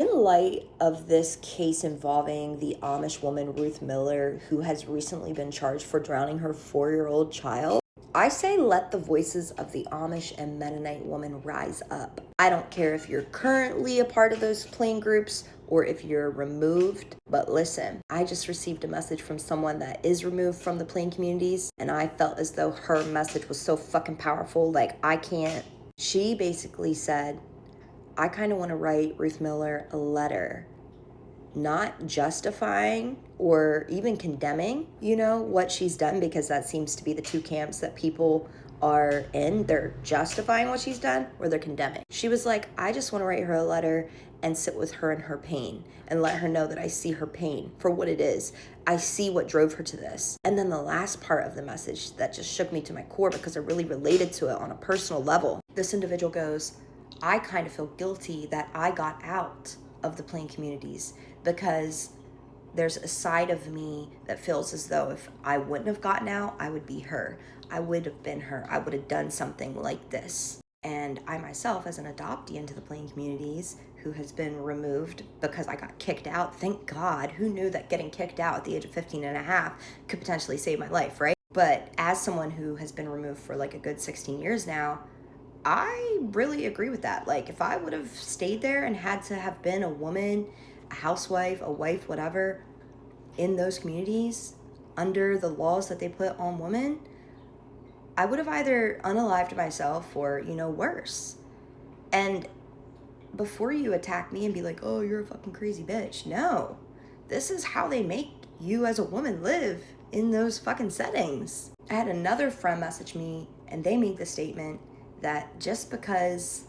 In light of this case involving the Amish woman Ruth Miller, who has recently been charged for drowning her 4-year-old child, I say let the voices of the Amish and Mennonite woman rise up. I don't care if you're currently a part of those plain groups or if you're removed, but listen, I just received a message from someone that is removed from the plain communities, and I felt as though her message was so fucking powerful, like I can't. She basically said, I kind of want to write Ruth Miller a letter, not justifying or even condemning, what she's done, because that seems to be the two camps that people are in. They're justifying what she's done or they're condemning. She was like, I just want to write her a letter and sit with her in her pain and let her know that I see her pain for what it is. I see what drove her to this. And then the last part of the message that just shook me to my core because I really related to it on a personal level. This individual goes, I kind of feel guilty that I got out of the plain communities because there's a side of me that feels as though if I wouldn't have gotten out, I would be her. I would have been her. I would have done something like this. And I myself, as an adoptee into the plain communities who has been removed because I got kicked out, thank God, who knew that getting kicked out at the age of 15 and a half could potentially save my life, right? But as someone who has been removed for like a good 16 years now, I really agree with that. Like, if I would have stayed there and had to have been a woman, a housewife, a wife, whatever, in those communities, under the laws that they put on women, I would have either unalived myself or, worse. And before you attack me and be like, oh, you're a fucking crazy bitch. No, this is how they make you as a woman live in those fucking settings. I had another friend message me and they made the statement that just because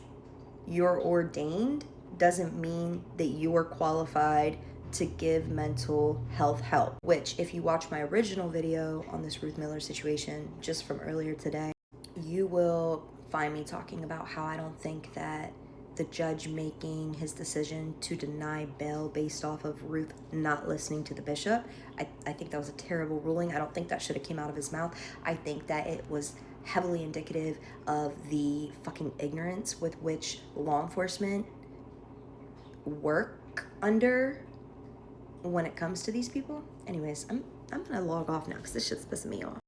you're ordained doesn't mean that you are qualified to give mental health help, which if you watch my original video on this Ruth Miller situation just from earlier today, you will find me talking about how I don't think that the judge making his decision to deny bail based off of Ruth not listening to the bishop, I think that was a terrible ruling. I don't think that should have came out of his mouth. I think that it was heavily indicative of the fucking ignorance with which law enforcement work under when it comes to these people. Anyways, I'm gonna log off now because this shit's pissing me off.